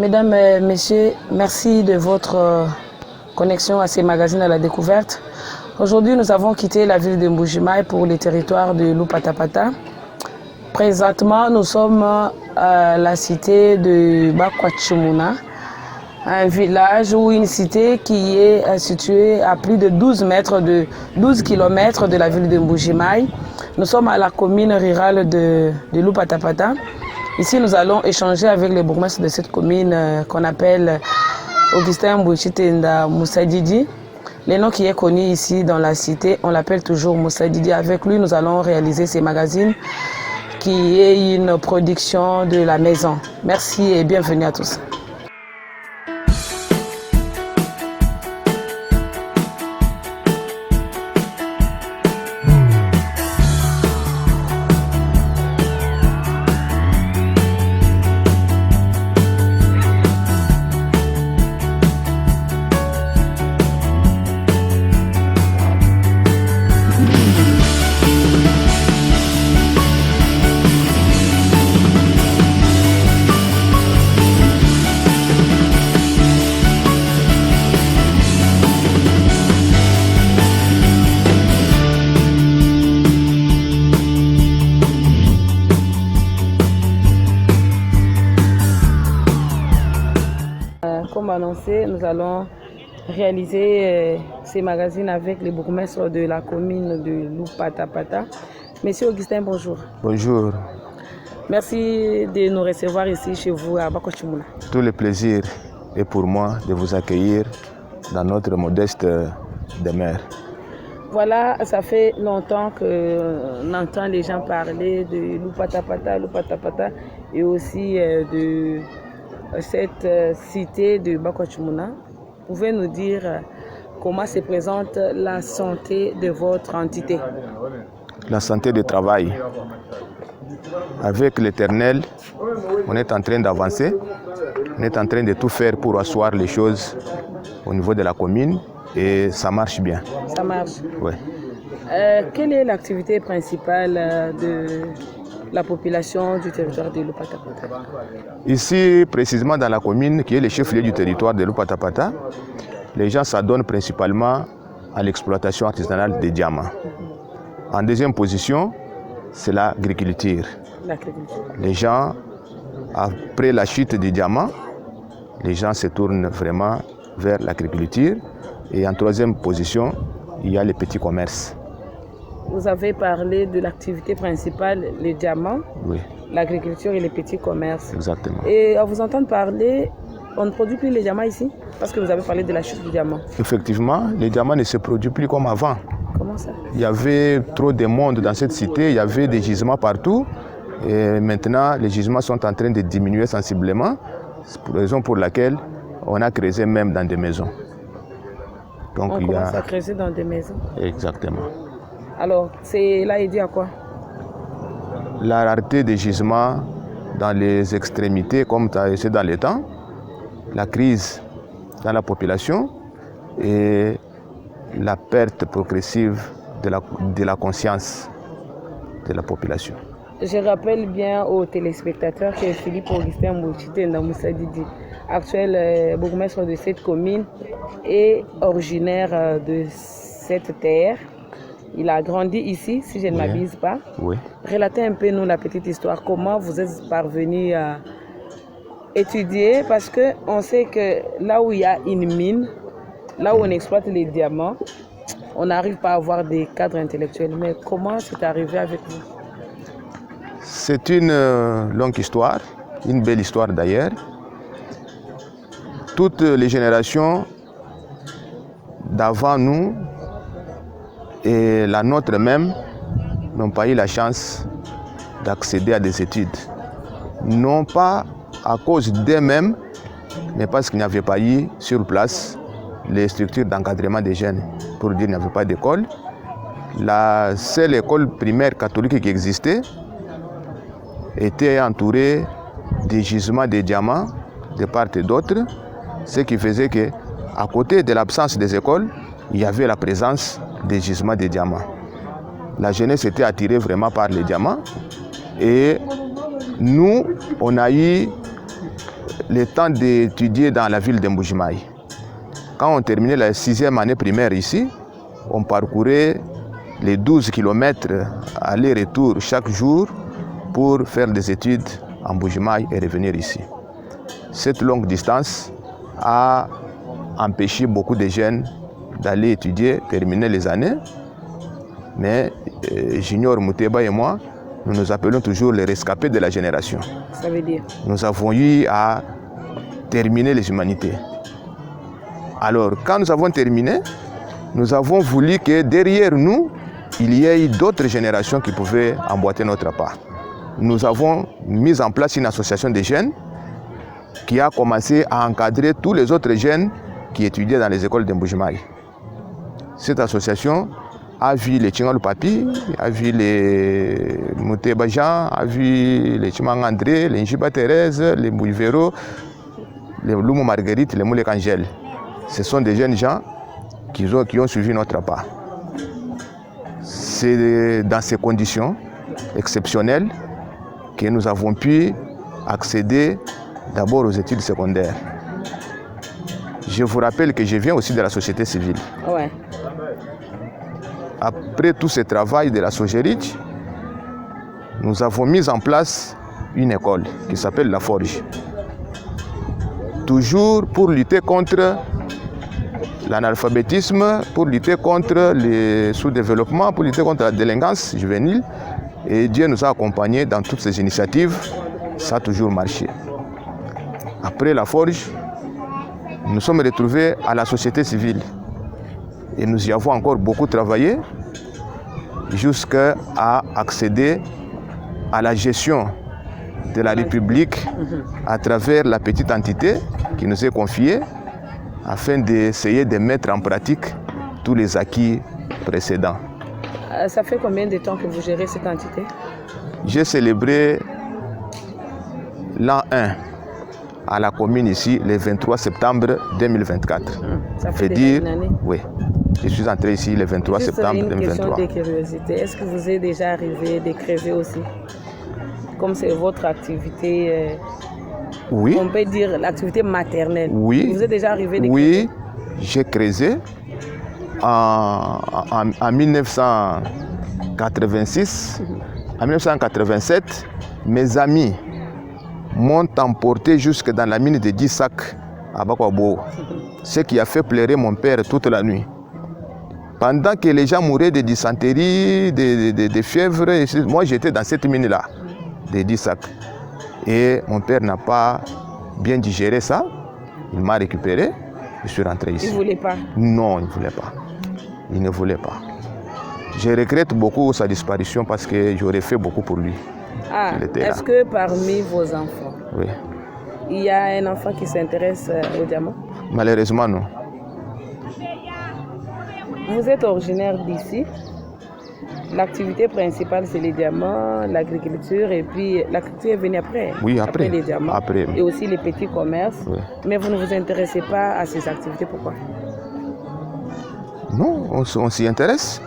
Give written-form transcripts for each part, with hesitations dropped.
Mesdames et messieurs, merci de votre connexion à ces magazines à la découverte. Aujourd'hui, nous avons quitté la ville de Mbuji-Mayi pour les territoires de Lupatapata. Présentement, nous sommes à la cité de Bakwachimuna, un village ou une cité qui est située à plus de 12 km de la ville de Mbuji-Mayi. Nous sommes à la commune rurale de Lupatapata. Ici, nous allons échanger avec le bourgmestre de cette commune qu'on appelle Augustin Mbouchitenda Moussa Didi. Le nom qui est connu ici dans la cité, on l'appelle toujours Moussa Didi. Avec lui, nous allons réaliser ces magazines qui est une production de la maison. Merci et bienvenue à tous. Comme annoncé, nous allons réaliser ces magazines avec les bourgmestres de la commune de Lupatapata. Monsieur Augustin, bonjour. Bonjour. Merci de nous recevoir ici chez vous à Bakwachimuna. Tout le plaisir est pour moi de vous accueillir dans notre modeste demeure. Voilà, ça fait longtemps qu'on entend les gens parler de Lupatapata et aussi de cette cité de Bakwachimuna. Pouvez nous dire comment se présente la santé de votre entité? La santé du travail. Avec l'Éternel, on est en train d'avancer. On est en train de tout faire pour asseoir les choses au niveau de la commune et ça marche bien. Ça marche? Oui. Quelle est l'activité principale de la population du territoire de Lupatapata? Ici, précisément dans la commune, qui est le chef-lieu du territoire de Lupatapata, les gens s'adonnent principalement à l'exploitation artisanale des diamants. En deuxième position, c'est l'agriculture. Les gens, après la chute des diamants, les gens se tournent vraiment vers l'agriculture. Et en troisième position, il y a les petits commerces. Vous avez parlé de l'activité principale, les diamants, oui, l'agriculture et les petits commerces. Exactement. Et à vous entendre parler, on ne produit plus les diamants ici? Parce que vous avez parlé de la chute du diamant. Effectivement, les diamants ne se produisent plus comme avant. Comment ça? Il y avait trop de monde dans cette cité, il y avait des gisements partout. Et maintenant, les gisements sont en train de diminuer sensiblement. C'est la raison pour laquelle on a creusé même dans des maisons. Donc, on commence à creuser dans des maisons? Exactement. Alors, cela est dû à quoi? La rareté des gisements dans les extrémités, comme c'est dans les temps, la crise dans la population et la perte progressive de la conscience de la population. Je rappelle bien aux téléspectateurs que Philippe Augustin Mbouchitenda Moussa Didi, actuel bourgmestre de cette commune, est originaire de cette terre. Il a grandi ici, si je ne m'abuse pas. Oui. Relatez un peu nous la petite histoire. Comment vous êtes parvenu à étudier? Parce qu'on sait que là où il y a une mine, là où on exploite les diamants, on n'arrive pas à avoir des cadres intellectuels. Mais comment c'est arrivé avec vous? C'est une longue histoire, une belle histoire d'ailleurs. Toutes les générations d'avant nous et la nôtre même n'ont pas eu la chance d'accéder à des études. Non pas à cause d'eux-mêmes, mais parce qu'il n'y avait pas eu sur place les structures d'encadrement des jeunes. Pour dire qu'il n'y avait pas d'école. La seule école primaire catholique qui existait était entourée des gisements de diamants de part et d'autre, ce qui faisait qu'à côté de l'absence des écoles, il y avait la présence des gisements de diamants. La jeunesse était attirée vraiment par les diamants et nous, on a eu le temps d'étudier dans la ville de Mbuji-Mayi. Quand on terminait la 6e année primaire ici, on parcourait les 12 km aller-retour chaque jour pour faire des études en Mbuji-Mayi et revenir ici. Cette longue distance a empêché beaucoup de jeunes d'aller étudier, terminer les années. Mais Junior Mouteba et moi, nous nous appelons toujours les rescapés de la génération. Ça veut dire? Nous avons eu à terminer les humanités. Alors, quand nous avons terminé, nous avons voulu que derrière nous, il y ait d'autres générations qui pouvaient emboîter notre pas. Nous avons mis en place une association de jeunes qui a commencé à encadrer tous les autres jeunes qui étudiaient dans les écoles de Mbuji-Mayi. Cette association a vu les Tchingalou Papi, a vu les Mouteba Jean, a vu les Chimang André, les Njiba Thérèse, les Mbouvero, les Lumo Marguerite, les Moulek Angèle. Ce sont des jeunes gens qui ont suivi notre pas. C'est dans ces conditions exceptionnelles que nous avons pu accéder d'abord aux études secondaires. Je vous rappelle que je viens aussi de la société civile. Ouais. Après tout ce travail de la Sogeric, nous avons mis en place une école qui s'appelle La Forge. Toujours pour lutter contre l'analphabétisme, pour lutter contre le sous-développement, pour lutter contre la délinquance juvénile. Et Dieu nous a accompagnés dans toutes ces initiatives. Ça a toujours marché. Après La Forge, nous sommes retrouvés à la société civile. Et nous y avons encore beaucoup travaillé jusqu'à accéder à la gestion de la République à travers la petite entité qui nous est confiée afin d'essayer de mettre en pratique tous les acquis précédents. Ça fait combien de temps que vous gérez cette entité? J'ai célébré l'an 1 à la commune ici le 23 septembre 2024. Ça fait déjà une année? Oui. Je suis entré ici le 23 septembre 2023. Juste une question de curiosité. Est-ce que vous êtes déjà arrivé de creuser aussi? Comme c'est votre activité, oui. On peut dire l'activité maternelle. Oui. Vous êtes déjà arrivé de creuser? Oui, j'ai creusé en 1986. En 1987, mes amis m'ont emporté jusque dans la mine de 10 sacs à Bakwabo, ce qui a fait pleurer mon père toute la nuit. Pendant que les gens mouraient de dysenterie, de fièvre, moi j'étais dans cette mine-là, de 10 sacs. Et mon père n'a pas bien digéré ça, il m'a récupéré, je suis rentré ici. Il ne voulait pas? Non, il ne voulait pas. Il ne voulait pas. Je regrette beaucoup sa disparition parce que j'aurais fait beaucoup pour lui. Ah, est-ce que parmi vos enfants, oui, il y a un enfant qui s'intéresse au diamant? Malheureusement, non. Vous êtes originaire d'ici. L'activité principale, c'est les diamants, l'agriculture, et puis l'agriculture est venue après. Oui, après les diamants. Après. Et aussi les petits commerces. Oui. Mais vous ne vous intéressez pas à ces activités, pourquoi? Non, on s'y intéresse.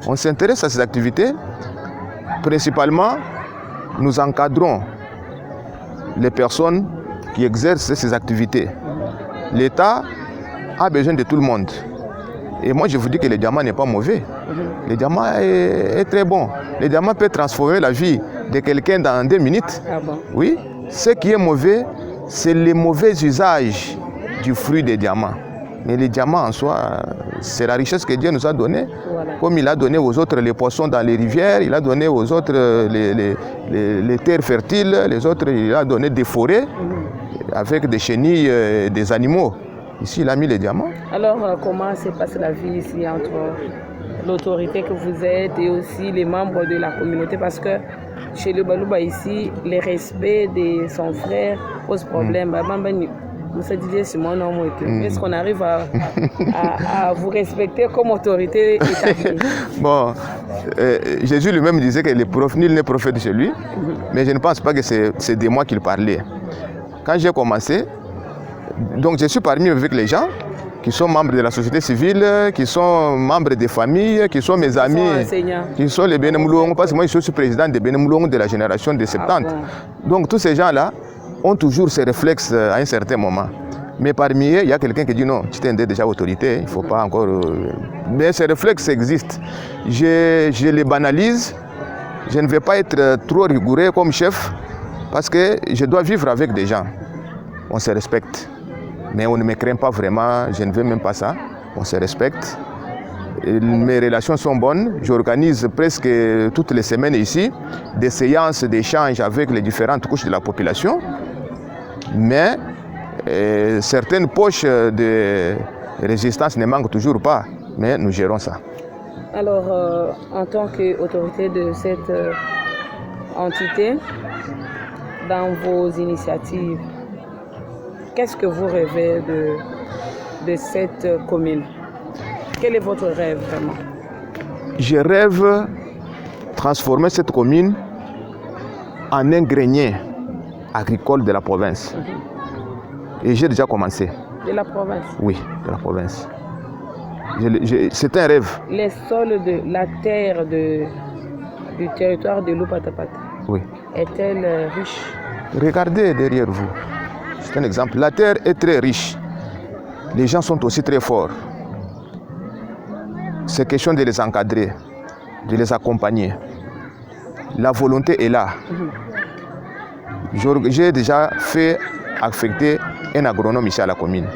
On s'intéresse à ces activités. Principalement, nous encadrons les personnes qui exercent ces activités. L'État a besoin de tout le monde. Et moi, je vous dis que le diamant n'est pas mauvais. Le diamant est très bon. Le diamant peut transformer la vie de quelqu'un dans 2 minutes. Ah bon? Oui. Ce qui est mauvais, c'est le mauvais usage du fruit des diamants. Mais les diamants en soi, c'est la richesse que Dieu nous a donnée. Voilà. Comme il a donné aux autres les poissons dans les rivières, il a donné aux autres les terres fertiles, les autres, il a donné des forêts avec des chenilles, des animaux. Ici, il a mis les diamants. Alors, comment se passe la vie ici entre l'autorité que vous êtes et aussi les membres de la communauté? Parce que chez le Balouba ici, le respect de son frère pose problème. Est-ce qu'on arrive à vous respecter comme autorité établie? Bon, Jésus lui-même disait que nul n'est prophète chez lui, mais je ne pense pas que c'est de moi qu'il parlait. Quand j'ai commencé, donc je suis parmi avec les gens qui sont membres de la société civile, qui sont membres des familles, qui sont mes amis, qui sont les Bénémoulong, parce que moi je suis président des Bénémoulong de la génération de 70. Ah bon. Donc tous ces gens-là, ont toujours ces réflexes à un certain moment. Mais parmi eux, il y a quelqu'un qui dit non, tu t'es déjà autorité, il ne faut pas encore... Mais ces réflexes existent. Je les banalise. Je ne vais pas être trop rigoureux comme chef parce que je dois vivre avec des gens. On se respecte. Mais on ne me craint pas vraiment, je ne veux même pas ça. On se respecte. Et mes relations sont bonnes. J'organise presque toutes les semaines ici des séances d'échange avec les différentes couches de la population. Mais certaines poches de résistance ne manquent toujours pas. Mais nous gérons ça. Alors, en tant qu'autorité de cette entité, dans vos initiatives, qu'est-ce que vous rêvez de cette commune? Quel est votre rêve vraiment? Je rêve transformer cette commune en un grenier agricole de la province. Et j'ai déjà commencé. De la province? Oui, de la province. C'est un rêve. Les sols de la terre du territoire de Lupatapata, oui, est-elle riche? Regardez derrière vous. C'est un exemple. La terre est très riche. Les gens sont aussi très forts. C'est question de les encadrer, de les accompagner. La volonté est là. J'ai déjà fait affecter un agronome ici à la commune.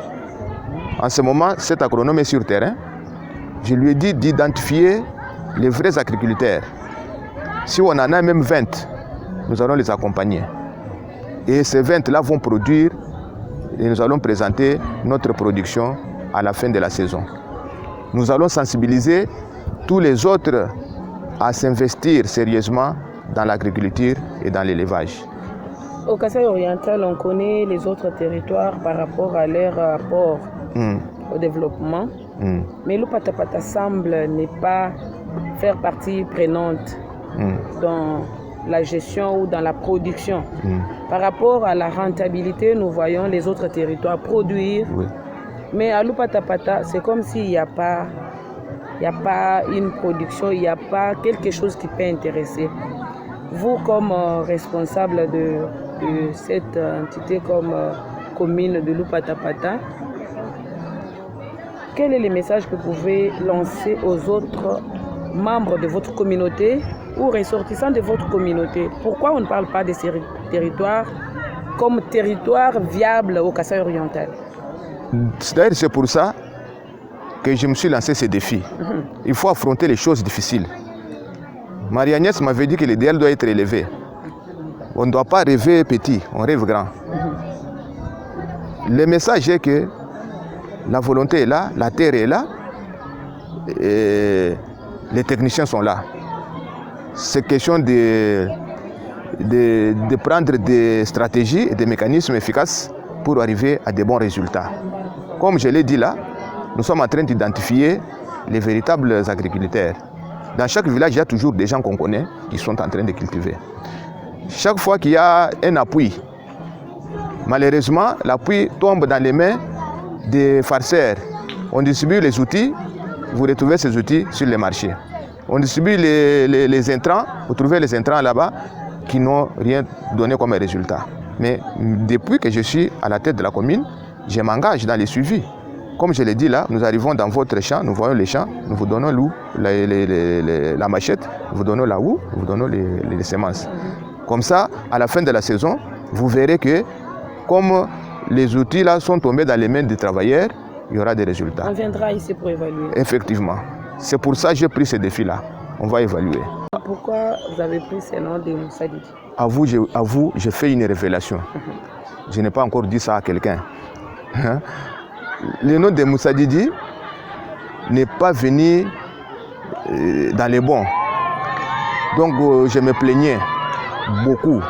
En ce moment, cet agronome est sur terrain. Je lui ai dit d'identifier les vrais agriculteurs. Si on en a même 20, nous allons les accompagner. Et ces 20-là vont produire et nous allons présenter notre production à la fin de la saison. Nous allons sensibiliser tous les autres à s'investir sérieusement dans l'agriculture et dans l'élevage. Au Kasaï oriental, on connaît les autres territoires par rapport à leur apport au développement. Mais Lupatapata semble ne pas faire partie prenante dans la gestion ou dans la production. Par rapport à la rentabilité, nous voyons les autres territoires produire. Oui. Mais à Lupatapata, c'est comme s'il n'y a pas une production, il n'y a pas quelque chose qui peut intéresser. Vous, comme responsable de cette entité comme commune de Lupatapata, quel est le message que vous pouvez lancer aux autres membres de votre communauté ou ressortissants de votre communauté? Pourquoi on ne parle pas de ces territoires comme territoires viables au Kasaï oriental? D'ailleurs, c'est pour ça que je me suis lancé ce défi. Il faut affronter les choses difficiles. Marie-Agnès m'avait dit que l'idéal doit être élevé. On ne doit pas rêver petit, on rêve grand. Le message est que la volonté est là, la terre est là, et les techniciens sont là. C'est question de prendre des stratégies et des mécanismes efficaces pour arriver à de bons résultats. Comme je l'ai dit là, nous sommes en train d'identifier les véritables agriculteurs. Dans chaque village, il y a toujours des gens qu'on connaît qui sont en train de cultiver. Chaque fois qu'il y a un appui, malheureusement, l'appui tombe dans les mains des farceurs. On distribue les outils, vous retrouvez ces outils sur les marchés. On distribue les intrants, vous trouvez les intrants là-bas qui n'ont rien donné comme résultat. Mais depuis que je suis à la tête de la commune, je m'engage dans les suivis. Comme je l'ai dit là, nous arrivons dans votre champ, nous voyons les champs, nous vous donnons la machette, nous vous donnons la houe, nous vous donnons les semences. Comme ça, à la fin de la saison, vous verrez que comme les outils là sont tombés dans les mains des travailleurs, il y aura des résultats. On viendra ici pour évaluer. Effectivement. C'est pour ça que j'ai pris ce défi-là. On va évaluer. Pourquoi vous avez pris ce nom de Moussa Didi? À vous, j'ai fait une révélation. Je n'ai pas encore dit ça à quelqu'un. Le nom de Moussa Didi n'est pas venu dans les bons. Donc je me plaignais beaucoup.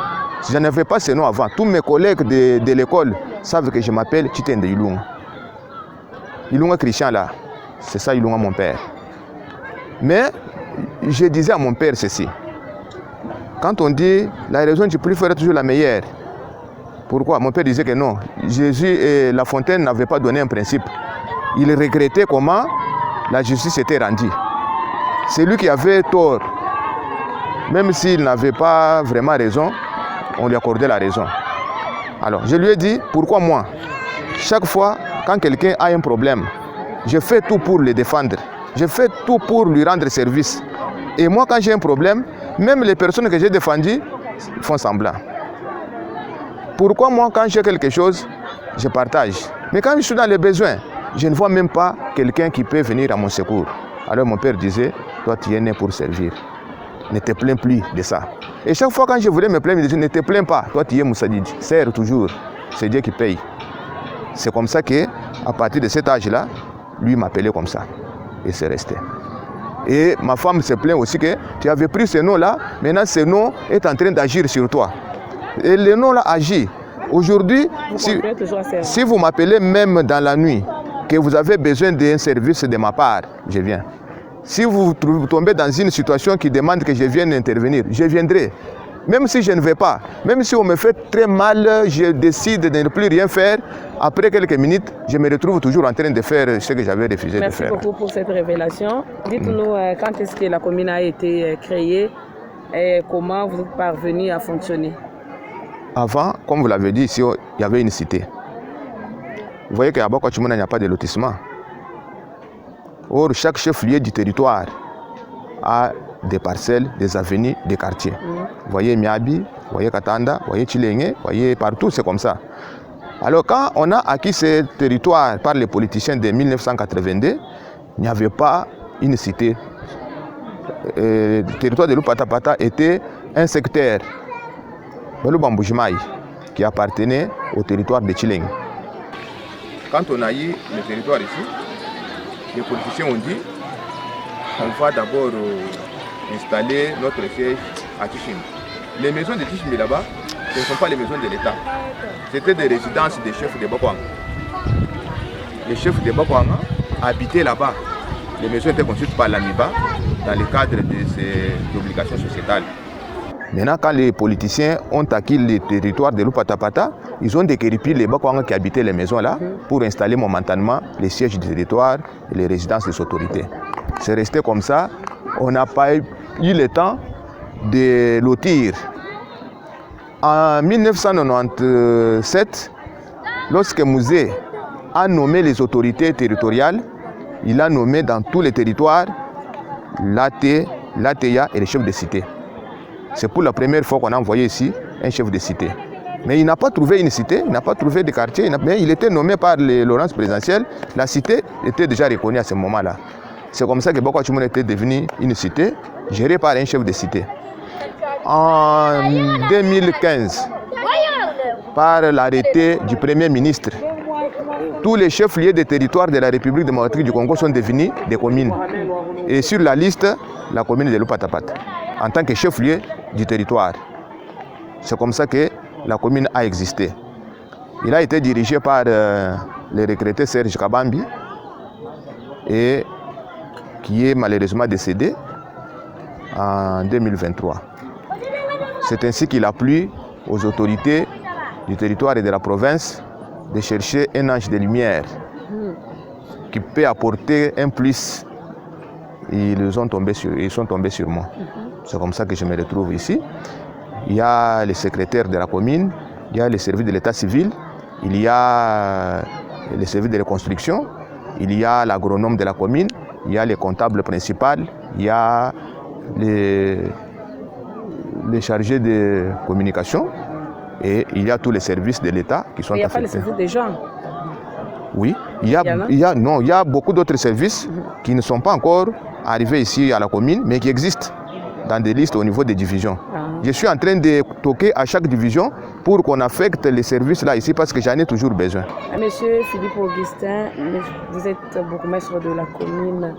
Si je n'avais pas ce nom avant, tous mes collègues de l'école savent que je m'appelle Titende Ilunga. Ilunga Christian là, c'est ça Ilunga mon père. Mais je disais à mon père ceci. Quand on dit la raison du plus fort est toujours la meilleure. Pourquoi? Mon père disait que non. Jésus et La Fontaine n'avaient pas donné un principe. Il regrettait comment la justice était rendue. C'est lui qui avait tort. Même s'il n'avait pas vraiment raison, on lui accordait la raison. Alors, je lui ai dit, pourquoi moi? Chaque fois, quand quelqu'un a un problème, je fais tout pour le défendre. Je fais tout pour lui rendre service. Et moi, quand j'ai un problème, même les personnes que j'ai défendues font semblant. Pourquoi moi, quand j'ai quelque chose, je partage. Mais quand je suis dans les besoins, je ne vois même pas quelqu'un qui peut venir à mon secours. Alors mon père disait, toi tu es né pour servir. Ne te plains plus de ça. Et chaque fois quand je voulais me plaindre, il disait, ne te plains pas, toi tu es Moussadidi. Sers toujours, c'est Dieu qui paye. C'est comme ça qu'à partir de cet âge-là, lui m'appelait comme ça. Et c'est resté. Et ma femme se plaint aussi que tu avais pris ce nom-là, maintenant ce nom est en train d'agir sur toi. Et le nom-là agit. Aujourd'hui, si vous m'appelez même dans la nuit, que vous avez besoin d'un service de ma part, je viens. Si vous tombez dans une situation qui demande que je vienne intervenir, je viendrai. Même si je ne vais pas, même si on me fait très mal, je décide de ne plus rien faire. Après quelques minutes, je me retrouve toujours en train de faire ce que j'avais refusé de faire. Merci beaucoup pour cette révélation. Dites-nous quand est-ce que la commune a été créée et comment vous êtes parvenu à fonctionner? Avant, comme vous l'avez dit, ici, il y avait une cité. Vous voyez qu'à Bakwachimouna, il n'y a pas de lotissement. Or, chaque chef-lieu du territoire a des parcelles, des avenues, des quartiers. Vous voyez Miabi, vous voyez Katanda, vous voyez Chilenge, vous voyez partout, c'est comme ça. Alors, quand on a acquis ce territoire par les politiciens de 1982, il n'y avait pas une cité. Le territoire de Lupatapata était un secteur, Belubamboujimaï, qui appartenait au territoire de Chilenge. Quand on a eu le territoire ici, les politiciens ont dit on va d'abord installer notre siège à Tichimbi. Les maisons de Tichimbi là-bas, ce ne sont pas les maisons de l'État. C'était des résidences des chefs de Bakwanga. Les chefs de Bakwanga habitaient là-bas. Les maisons étaient construites par l'AMIBA dans le cadre de ces obligations sociétales. Maintenant, quand les politiciens ont acquis le territoire de Lupatapata, ils ont déguerpi les Bakwanga qui habitaient les maisons là pour installer momentanément les sièges du territoire et les résidences des autorités. C'est resté comme ça. On n'a pas eu le temps de lotir. En 1997, lorsque Mouzé a nommé les autorités territoriales, il a nommé dans tous les territoires l'AT, l'ATEA et les chefs de cité. C'est pour la première fois qu'on a envoyé ici un chef de cité. Mais il n'a pas trouvé une cité, il n'a pas trouvé de quartier, mais il était nommé par l'ordonnance présidentielle. La cité était déjà reconnue à ce moment-là. C'est comme ça que Bakwachimouna était devenu une cité, gérée par un chef de cité. En 2015, par l'arrêté du Premier ministre, tous les chefs-lieux des territoires de la République démocratique du Congo sont devenus des communes. Et sur la liste, la commune de Lupatapata, en tant que chef-lieu du territoire. C'est comme ça que la commune a existé. Il a été dirigé par le regretté Serge Kabambi, et qui est malheureusement décédé en 2023. C'est ainsi qu'il a plu aux autorités du territoire et de la province de chercher un ange de lumière qui peut apporter un plus. Ils sont tombés sur moi. C'est comme ça que je me retrouve ici. Il y a le secrétaire de la commune, il y a le service de l'état civil, il y a le service de reconstruction, il y a l'agronome de la commune, il y a le comptable principal, il y a les chargés de communication et il y a tous les services de l'État qui sont affectés. Il n'y a pas le service des gens? Oui, il y a beaucoup d'autres services qui ne sont pas encore arrivés ici à la commune, mais qui existent dans des listes au niveau des divisions. Je suis en train de toquer à chaque division pour qu'on affecte les services là ici parce que j'en ai toujours besoin. Monsieur Philippe Augustin, vous êtes bourgmestre de la commune,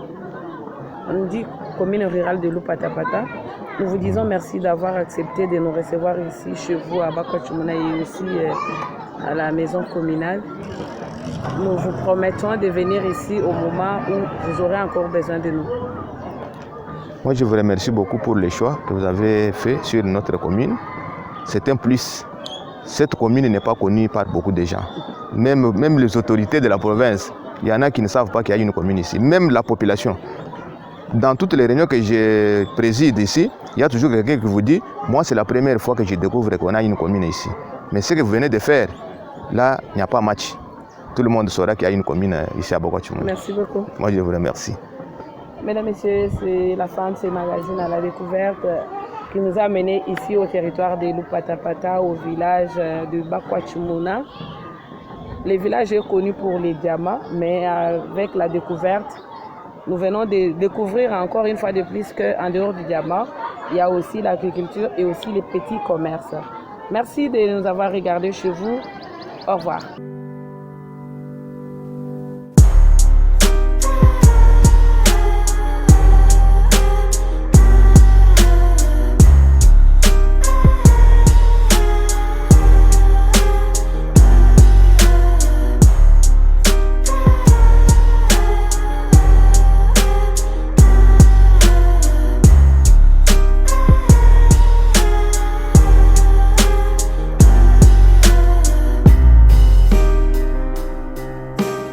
on dit commune rurale de Lupatapata. Nous vous disons merci d'avoir accepté de nous recevoir ici chez vous à Bakwachimouna et aussi à la maison communale. Nous vous promettons de venir ici au moment où vous aurez encore besoin de nous. Moi, je vous remercie beaucoup pour le choix que vous avez fait sur notre commune. C'est un plus. Cette commune n'est pas connue par beaucoup de gens. Même les autorités de la province, il y en a qui ne savent pas qu'il y a une commune ici. Même la population. Dans toutes les réunions que je préside ici, il y a toujours quelqu'un qui vous dit « Moi, c'est la première fois que je découvre qu'on a une commune ici. » Mais ce que vous venez de faire, là, il n'y a pas match. Tout le monde saura qu'il y a une commune ici à Bokwa-Tchoumouna. Merci beaucoup. Moi, je vous remercie. Mesdames et messieurs, c'est la fin de ce magazine à la découverte qui nous a menés ici au territoire de Lupatapata, au village de Bokwa-Tchoumouna. Le village est connu pour les diamants, mais avec la découverte, nous venons de découvrir encore une fois de plus qu'en dehors du diamant, il y a aussi l'agriculture et aussi les petits commerces. Merci de nous avoir regardés chez vous. Au revoir.